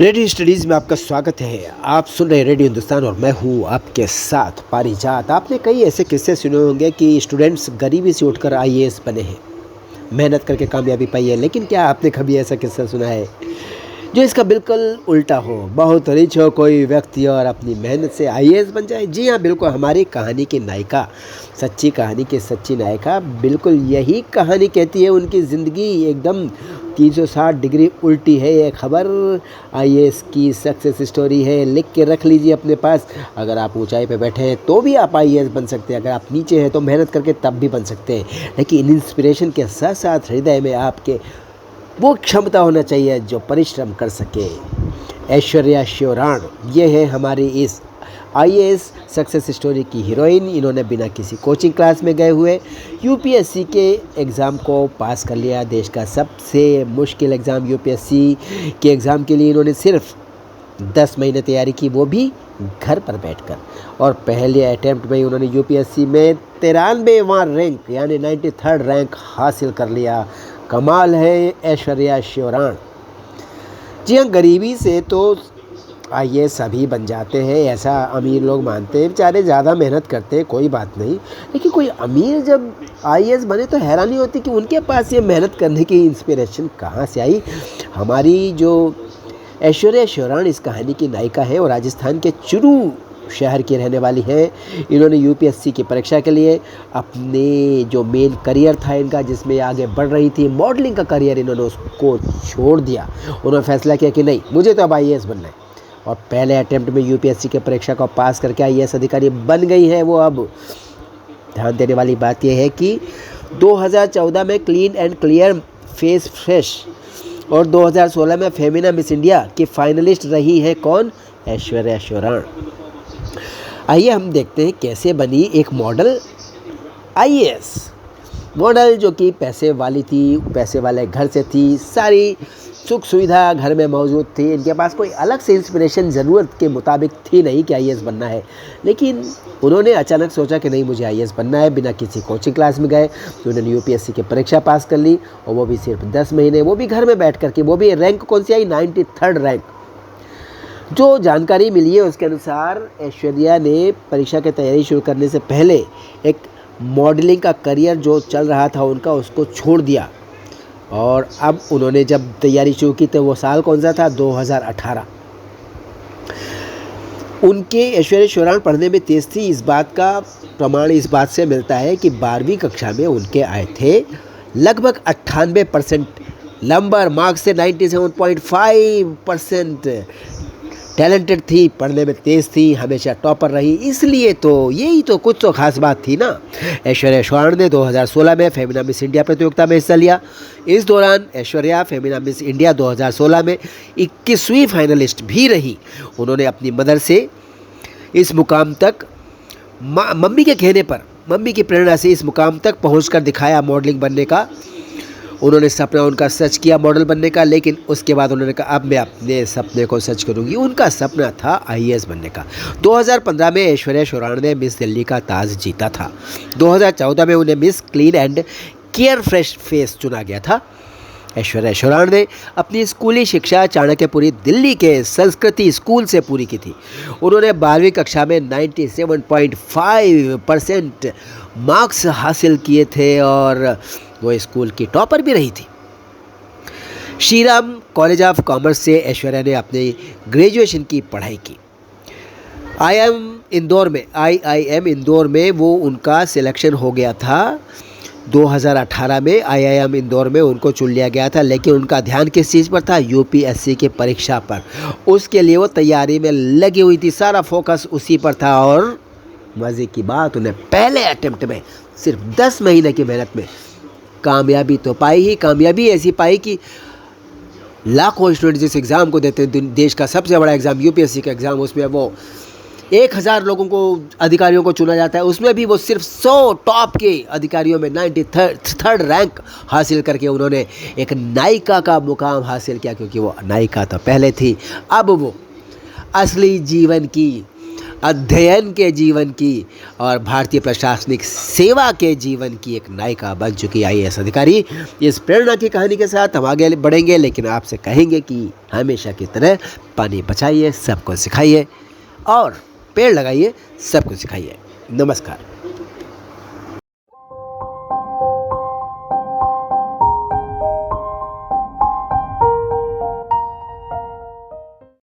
Radio studies में आपका स्वागत है। आप सुन रहे हैं रेडियो हिंदुस्तान और मैं हूँ आपके साथ पारिजात। आपने कई ऐसे किस्से सुने होंगे कि स्टूडेंट्स गरीबी से उठकर आईएएस बने हैं, मेहनत करके कामयाबी पाई है। लेकिन क्या आपने कभी ऐसा किस्सा सुना है जो इसका बिल्कुल उल्टा हो? बहुत रिच हो कोई व्यक्ति और अपनी मेहनत से आईएएस बन जाए। जी हाँ, बिल्कुल हमारी कहानी की नायिका, सच्ची कहानी की सच्ची नायिका, बिल्कुल यही कहानी कहती है। उनकी ज़िंदगी एकदम 360 डिग्री उल्टी है। ये खबर आईएएस की सक्सेस स्टोरी है। लिख के रख लीजिए अपने पास। अगर आप ऊंचाई पे बैठे हैं तो भी आप आईएएस बन सकते हैं, अगर आप नीचे हैं तो मेहनत करके तब भी बन सकते हैं। लेकिन इंस्पिरेशन के साथ साथ हृदय में आपके वो क्षमता होना चाहिए जो परिश्रम कर सके। ऐश्वर्या शिवराण ये है हमारी इस आईएएस सक्सेस स्टोरी की हीरोइन। इन्होंने बिना किसी कोचिंग क्लास में गए हुए यूपीएससी के एग्ज़ाम को पास कर लिया। देश का सबसे मुश्किल एग्ज़ाम यूपीएससी के एग्ज़ाम के लिए इन्होंने सिर्फ 10 महीने तैयारी की, वो भी घर पर बैठकर। और पहले अटैम्प्ट में ही उन्होंने यूपीएससी में 93वां रैंक यानी 93rd रैंक हासिल कर लिया। कमाल है ऐश्वर्या शिवराण। जी हाँ, गरीबी से तो आईएएस सभी बन जाते हैं, ऐसा अमीर लोग मानते हैं। बेचारे ज़्यादा मेहनत करते हैं, कोई बात नहीं। लेकिन कोई अमीर जब आईएएस बने तो हैरानी होती कि उनके पास ये मेहनत करने की इंस्पिरेशन कहाँ से आई। हमारी जो ऐश्वर्या शिवराण इस कहानी की नायिका है और राजस्थान के चुरू शहर की रहने वाली है। इन्होंने यूपीएससी की परीक्षा के लिए अपने जो मेन करियर था इनका, जिसमें आगे बढ़ रही थी मॉडलिंग का करियर, इन्होंने उसको छोड़ दिया। उन्होंने फैसला किया कि नहीं, मुझे तो अब आईएएस बनना है। और पहले अटेम्प्ट में यूपीएससी की परीक्षा को पास करके आईएएस अधिकारी बन गई है वो। अब ध्यान देने वाली बात यह है कि 2014 में clean and clear face fresh और 2016 में फेमिना मिस इंडिया की फाइनलिस्ट रही है कौन? ऐश्वर्या शिवराण। आइए हम देखते हैं कैसे बनी एक मॉडल आईएएस। मॉडल जो कि पैसे वाली थी, पैसे वाले घर से थी, सारी सुख सुविधा घर में मौजूद थी। इनके पास कोई अलग से इंस्पिरेशन ज़रूरत के मुताबिक थी नहीं कि आईएएस बनना है। लेकिन उन्होंने अचानक सोचा कि नहीं, मुझे आईएएस बनना है। बिना किसी कोचिंग क्लास में गए तो उन्होंने यूपीएससी की परीक्षा पास कर ली, और वो भी सिर्फ 10 महीने, वो भी घर में बैठ कर के। वो भी रैंक कौन सी आई? 93rd rank. जो जानकारी मिली है उसके अनुसार ऐश्वर्या ने परीक्षा की तैयारी शुरू करने से पहले एक मॉडलिंग का करियर जो चल रहा था उनका, उसको छोड़ दिया। और अब उन्होंने जब तैयारी शुरू की तो वो साल कौन सा था? 2018। उनके ऐश्वर्या शिवराण पढ़ने में तेज़ थी। इस बात का प्रमाण इस बात से मिलता है कि 12वीं कक्षा में उनके आए थे लगभग 98% नंबर, मार्क्स से 97.5%। टैलेंटेड थी, पढ़ने में तेज़ थी, हमेशा टॉपर रही। इसलिए तो यही तो कुछ तो खास बात थी ना। ऐश्वर्या शिवराण ने 2016 में फेमिना मिस इंडिया प्रतियोगिता में हिस्सा लिया। इस दौरान ऐश्वर्या फेमिना मिस इंडिया 2016 में 21वीं फाइनलिस्ट भी रही। उन्होंने अपनी मदर से इस मुकाम तक, मम्मी के कहने पर, मम्मी की प्रेरणा से इस मुकाम तक पहुँच दिखाया मॉडलिंग बनने का। उन्होंने सपना उनका सच किया मॉडल बनने का। लेकिन उसके बाद उन्होंने कहा अब मैं अपने सपने को सच करूंगी। उनका सपना था आईएएस बनने का। 2015 में ऐश्वर्या शिवराण ने मिस दिल्ली का ताज जीता था। 2014 में उन्हें miss clean and care fresh face चुना गया था। ऐश्वर्या शिवराण ने अपनी स्कूली शिक्षा चाणक्यपुरी दिल्ली के संस्कृति स्कूल से पूरी की थी। उन्होंने 12वीं कक्षा में 97.5% मार्क्स हासिल किए थे और वो स्कूल की टॉपर भी रही थी। श्रीराम कॉलेज ऑफ कॉमर्स से ऐश्वर्या ने अपनी ग्रेजुएशन की पढ़ाई की। आईआईएम इंदौर में वो उनका सिलेक्शन हो गया था। 2018 में आईआईएम इंदौर में उनको चुन लिया गया था। लेकिन उनका ध्यान किस चीज़ पर था? यूपीएससी की परीक्षा पर। उसके लिए वो तैयारी में लगी हुई थी, सारा फोकस उसी पर था। और मज़े की बात, उन्हें पहले अटेम्प्ट में सिर्फ 10 महीने की मेहनत में कामयाबी तो पाई ही। कामयाबी ऐसी पाई कि लाखों स्टूडेंट जिस एग्ज़ाम को देते हैं, देश का सबसे बड़ा एग्ज़ाम यूपीएससी का एग्ज़ाम, उसमें वो 1000 लोगों को, अधिकारियों को चुना जाता है। उसमें भी वो सिर्फ 100 टॉप के अधिकारियों में 93rd रैंक हासिल करके उन्होंने एक नायिका का मुकाम हासिल किया। क्योंकि वो नायिका तो पहले थी, अब वो असली जीवन की अध्ययन के जीवन की और भारतीय प्रशासनिक सेवा के जीवन की एक नायिका बन चुकी IAS अधिकारी। इस प्रेरणा की कहानी के साथ हम आगे बढ़ेंगे, लेकिन आपसे कहेंगे कि हमेशा की तरह पानी बचाइए, सबको सिखाइए और पेड़ लगाइए, सबको सिखाइए। नमस्कार।